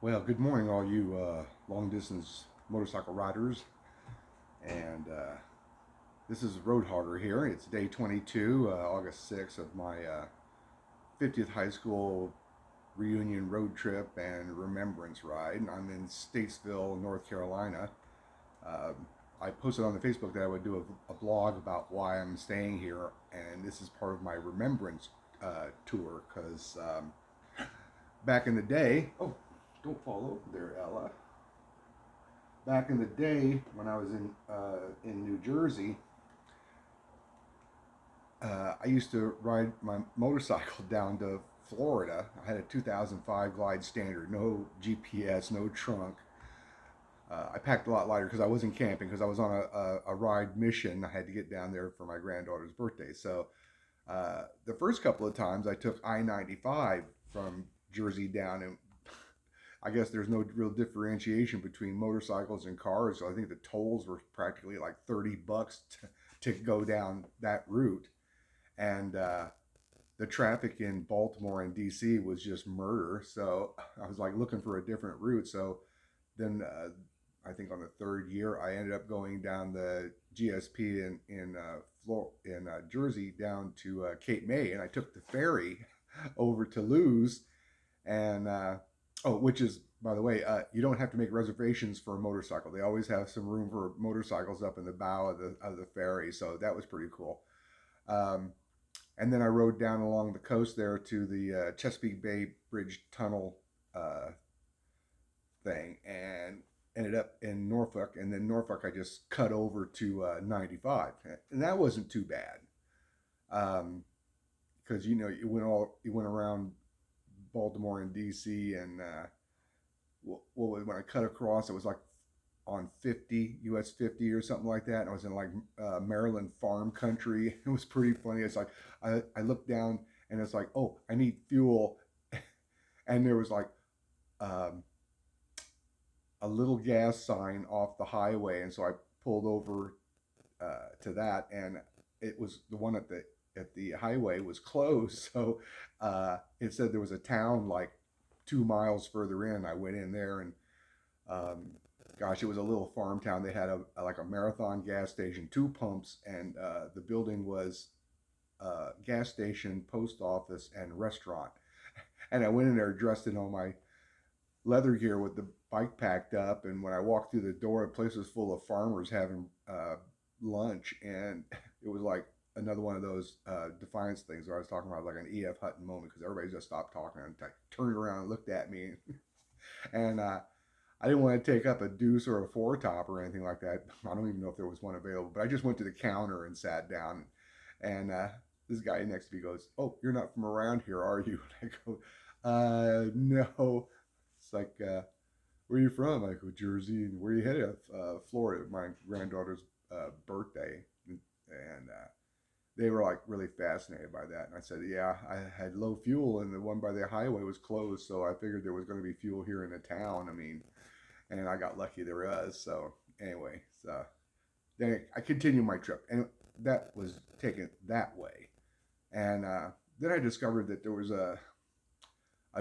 Well, good morning, all you long distance motorcycle riders. And this is Road Hogger here. It's day 22, August 6th, of my 50th high school reunion road trip and remembrance ride. I'm in Statesville, North Carolina. I posted on the Facebook that I would do a blog about why I'm staying here, and this is part of my remembrance tour because back in the day, oh, don't fall over there, Ella. Back in the day when I was in New Jersey, I used to ride my motorcycle down to Florida. I had a 2005 Glide Standard, no GPS, no trunk. I packed a lot lighter because I wasn't camping because I was on a ride mission. I had to get down there for my granddaughter's birthday. So the first couple of times I took I-95 from Jersey down, and I guess there's no real differentiation between motorcycles and cars. So I think the tolls were practically like $30 to go down that route. And the traffic in Baltimore and DC was just murder. So I was like looking for a different route. So then I think on the third year, I ended up going down the GSP in Jersey down to Cape May, and I took the ferry over to Lewes, and oh, which is, by the way, you don't have to make reservations for a motorcycle. They always have some room for motorcycles up in the bow of the ferry, so that was pretty cool. Um, and then I rode down along the coast there to the Chesapeake Bay Bridge Tunnel uh, thing, and ended up in Norfolk. And then Norfolk, I just cut over to 95, and that wasn't too bad. Because you went around Baltimore and DC, and when I cut across, it was like on 50 US 50 or something like that, and I was in like Maryland farm country. It was pretty funny. It's like I looked down, and it's like, oh, I need fuel, and there was like um, a little gas sign off the highway, and so I pulled over to that, and it was the one at the highway was closed. So it said there was a town like 2 miles further in. I went in there, and um, gosh, it was a little farm town. They had like a Marathon gas station, two pumps, and the building was gas station, post office, and restaurant. And I went in there dressed in all my leather gear with the bike packed up. And when I walked through the door, the place was full of farmers having lunch, and it was like another one of those defiance things where I was talking about like an E.F. Hutton moment because everybody just stopped talking and like, turned around and looked at me, and I didn't want to take up a deuce or a four top or anything like that. I don't even know if there was one available, but I just went to the counter and sat down. And this guy next to me goes, "Oh, you're not from around here, are you?" And I go, no." It's like, "Where are you from?" I go, "Jersey." "And where are you headed?" "Florida, my granddaughter's birthday." And they were like really fascinated by that. And I said, "Yeah, I had low fuel, and the one by the highway was closed, so I figured there was going to be fuel here in the town. I mean, and I got lucky there was." So anyway, so then I continued my trip, and that was taken that way. And then I discovered that there was a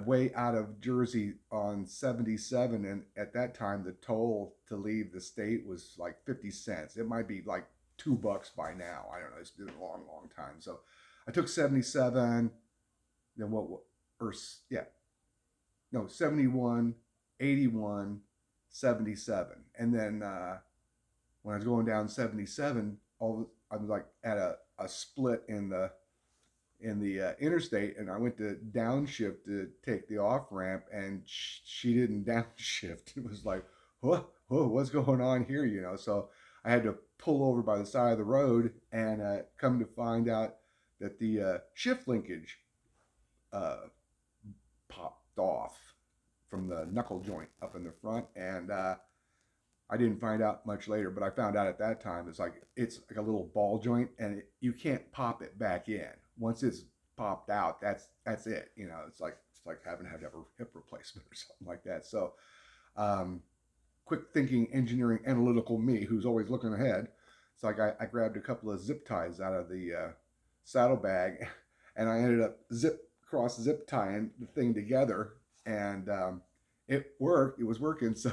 way out of Jersey on 77, and at that time the toll to leave the state was like 50 cents. It might be like $2 by now. I don't know. It's been a long, long time. So I took 77. Then what? Or yeah, no, 71, 81, 77, and then when I was going down 77, I was like at a split in the interstate, and I went to downshift to take the off ramp, and she didn't downshift. It was like, what's going on here? So I had to pull over by the side of the road, and come to find out that the shift linkage uh, popped off from the knuckle joint up in the front, and I didn't find out much later, but I found out at that time it's like a little ball joint, and you can't pop it back in. Once it's popped out, that's it. It's like having to have a hip replacement or something like that. So, um, quick thinking, engineering, analytical me, who's always looking ahead. It's like I grabbed a couple of zip ties out of the saddlebag, and I ended up cross zip tying the thing together, and it worked. It was working. So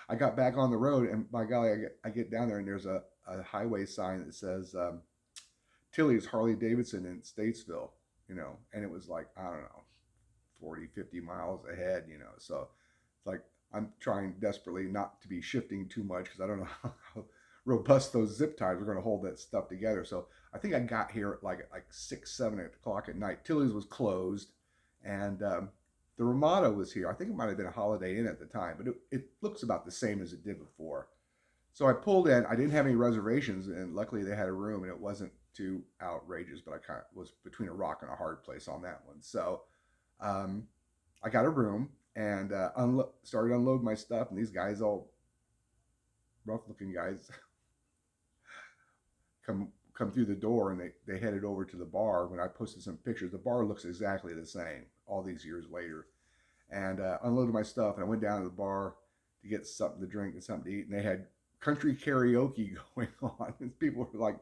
I got back on the road, and by golly, I get down there, and there's a highway sign that says Tilleys Harley Davidson in Statesville, and it was like, I don't know, 40, 50 miles ahead, So it's like I'm trying desperately not to be shifting too much because I don't know how robust those zip ties are going to hold that stuff together. So I think I got here at like 6, 7 o'clock at night. Tilley's was closed, and the Ramada was here. I think it might have been a Holiday Inn at the time, but it looks about the same as it did before. So I pulled in. I didn't have any reservations, and luckily they had a room, and it wasn't too outrageous. But I kind of was between a rock and a hard place on that one. So um, I got a room and started unload my stuff. And these guys, all rough-looking guys, come through the door, and they headed over to the bar. When I posted some pictures, the bar looks exactly the same all these years later. And unloaded my stuff, and I went down to the bar to get something to drink and something to eat. And they had country karaoke going on, and people were like,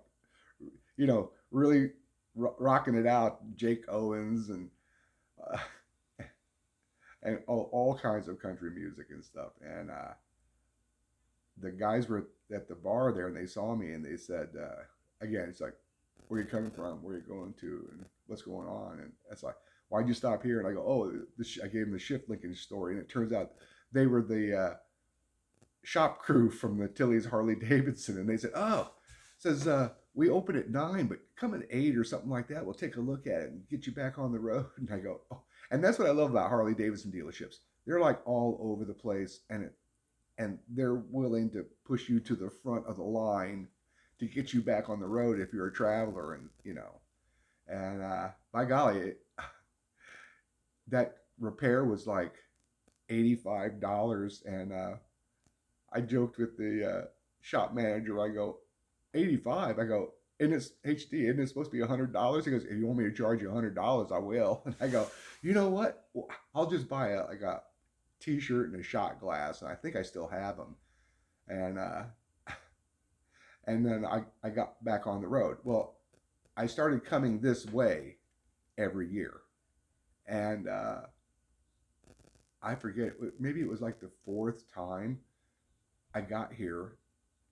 really rocking it out. Jake Owens uh, and all kinds of country music and stuff. And the guys were at the bar there, and they saw me, and they said, again, it's like, where are you coming from? Where are you going to? And what's going on? And it's like, why'd you stop here? And I go, oh, I gave them the shift Lincoln story. And it turns out they were the shop crew from the Tilley's Harley Davidson. And they said, oh, says, we open at 9, but come at 8 or something like that. We'll take a look at it and get you back on the road. And I go, oh. And that's what I love about Harley Davidson dealerships. They're like all over the place, and they're willing to push you to the front of the line to get you back on the road if you're a traveler, and by golly, that repair was like $85, and I joked with the shop manager. I go, 85. I go, and it's HD, isn't it supposed to be $100? He goes, if you want me to charge you $100, I will. And I go, you know what? I'll just buy a t-shirt and a shot glass, and I think I still have them. And and then I got back on the road. Well, I started coming this way every year, and I forget, maybe it was like the fourth time I got here,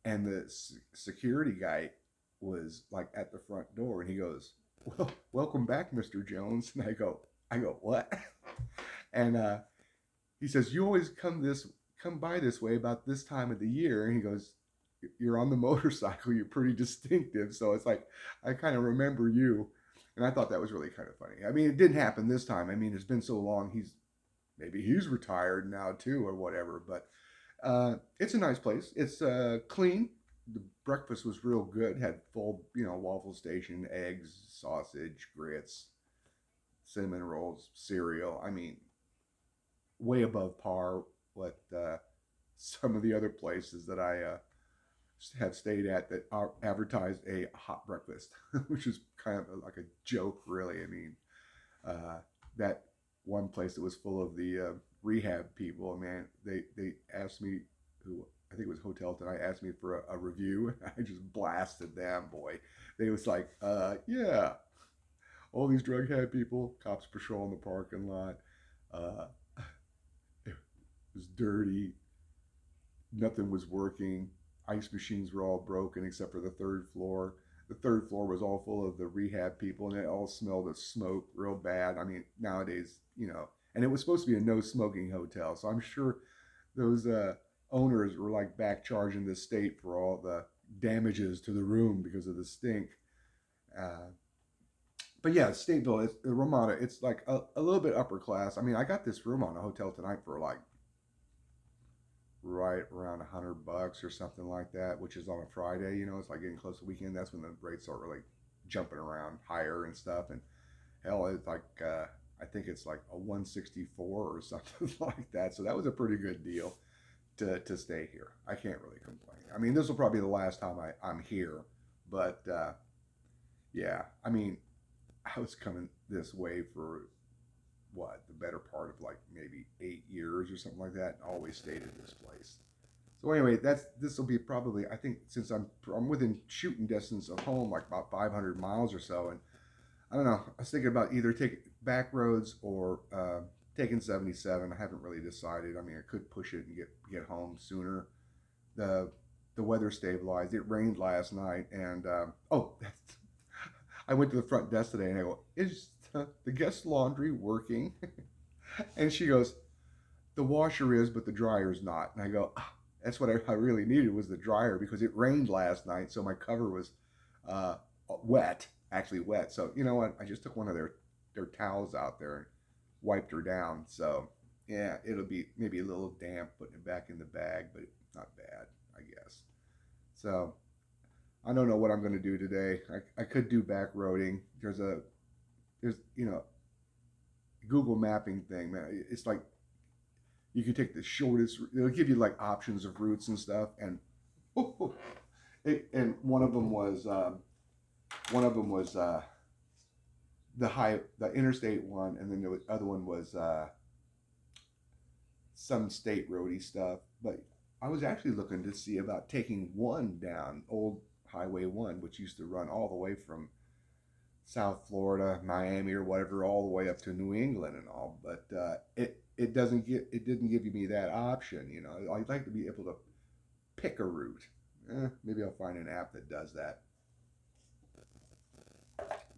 and the security guy was like at the front door, and he goes, well, welcome back, Mr. Jones. And I go, what? And he says, you always come by this way about this time of the year. And he goes, you're on the motorcycle, you're pretty distinctive. So it's like, I kind of remember you. And I thought that was really kind of funny. I mean, it didn't happen this time. I mean, it's been so long. Maybe he's retired now too, or whatever. But it's a nice place. It's clean. The breakfast was real good. Had full, waffle station, eggs, sausage, grits, cinnamon rolls, cereal. I mean, way above par what some of the other places that I have stayed at that are advertised a hot breakfast, which is kind of like a joke, really. I mean, that one place that was full of the rehab people, man, they asked me, who I think it was Hotel Tonight, asked me for a review. I just blasted them, boy. They was like, yeah, all these drug head people, cops patrol in the parking lot. Uh, it was dirty. Nothing was working. Ice machines were all broken except for the third floor. The third floor was all full of the rehab people, and it all smelled of smoke real bad. I mean, nowadays, and it was supposed to be a no smoking hotel, so I'm sure those owners were like back charging the state for all the damages to the room because of the stink. Uh, but yeah, Stateville, it's Ramada. It's like a little bit upper class. I mean, I got this room on a Hotel Tonight for like right around $100 or something like that, which is on a Friday. It's like getting close to the weekend. That's when the rates are really jumping around higher and stuff. And hell, it's like I think it's like a 164 or something like that. So that was a pretty good deal to stay here. I can't really complain. I mean, this will probably be the last time I'm here, but yeah, I mean, I was coming this way for the better part of like maybe 8 years or something like that, and always stayed in this place. So anyway, this will be probably, I think, since I'm within shooting distance of home, like about 500 miles or so, and I don't know. I was thinking about either taking back roads or taking 77. I haven't really decided. I mean, I could push it and get home sooner. The the weather stabilized. It rained last night, and I went to the front desk today, and I go, "Is the guest laundry working?" And she goes, "The washer is, but the dryer's not." And I go, "That's what I really needed was the dryer because it rained last night, so my cover was uh, wet, actually wet. So you know what? I just took one of their towels out there and wiped her down. So yeah, it'll be maybe a little damp putting it back in the bag, but not bad, I guess. So I don't know what I'm going to do today. I could do back roading. There's Google mapping thing, man. It's like you can take the shortest. It'll give you like options of routes and stuff, and and one of them was the interstate one, and then the other one was some state roady stuff. But I was actually looking to see about taking one down old Highway One, which used to run all the way from South Florida, Miami, or whatever, all the way up to New England and all. But it didn't give me that option. You know, I'd like to be able to pick a route. Maybe I'll find an app that does that.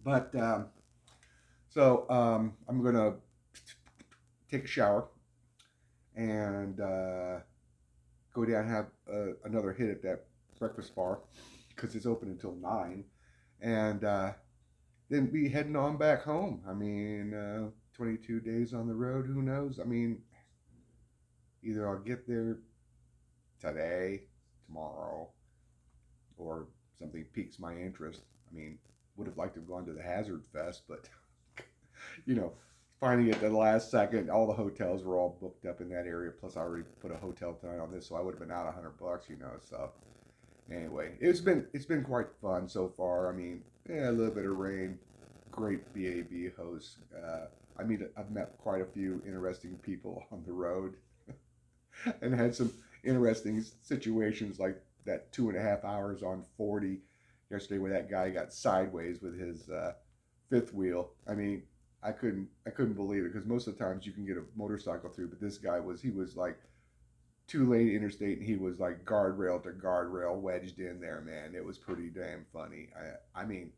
But I'm gonna take a shower and go down and have another hit at that breakfast bar because it's open until 9, and then be heading on back home. I mean, 22 days on the road. Who knows? I mean, either I'll get there today, tomorrow, or something piques my interest. I mean, would have liked to have gone to the Hazard Fest, but you know, finding it the last second, all the hotels were all booked up in that area. Plus, I already put a hotel tonight on this, so I would have been out $100, you know. So anyway, it's been quite fun so far. I mean, yeah, a little bit of rain, great BAB host. I've met quite a few interesting people on the road, and had some interesting situations like that 2.5 hours on 40 yesterday where that guy got sideways with his fifth wheel. I mean, I couldn't believe it because most of the times you can get a motorcycle through, but this guy was like 2 lane interstate and he was like guardrail to guardrail wedged in there, man. It was pretty damn funny. I mean,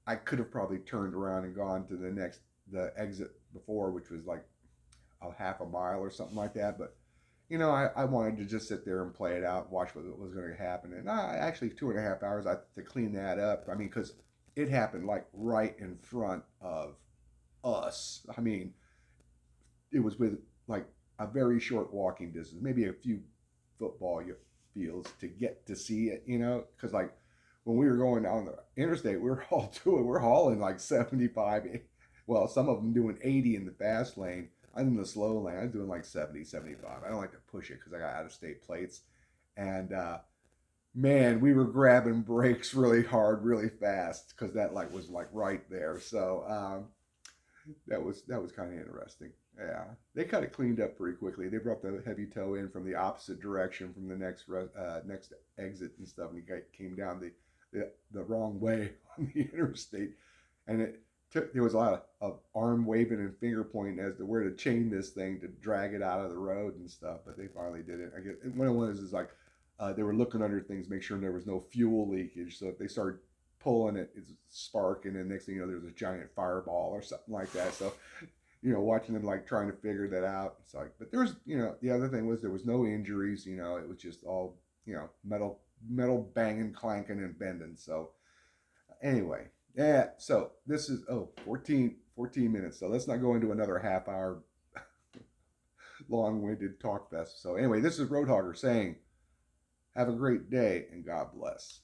I could have probably turned around and gone to the exit before, which was like a half a mile or something like that. But I wanted to just sit there and play it out, watch what was going to happen. And I actually 2.5 hours to clean that up. I mean, because it happened like right in front of us. I mean, it was with like a very short walking distance, maybe a few football fields to get to see it. Because like when we were going down the interstate, we're hauling like 75. Well, some of them doing 80 in the fast lane. I'm in the slow lane. I'm doing like 70, 75. I don't like to push it because I got out of state plates. And man, we were grabbing brakes really hard, really fast because that light was like right there. So that was kind of interesting. Yeah, they kind of cleaned up pretty quickly. They brought the heavy tow in from the opposite direction from the next exit and stuff, and he came down the wrong way on the interstate, and there was a lot of arm waving and finger pointing as to where to chain this thing to drag it out of the road and stuff. But they finally did it. I guess one of the ones is like they were looking under things, make sure there was no fuel leakage. So if they started pulling it, it's sparking, and next thing you know, there's a giant fireball or something like that. So watching them like trying to figure that out. It's like, but there's, the other thing was there was no injuries. It was just all, metal banging, clanking, and bending. So anyway, yeah. So this is 14 minutes. So let's not go into another half hour long-winded talk fest. So anyway, this is Roadhogger saying, have a great day and God bless.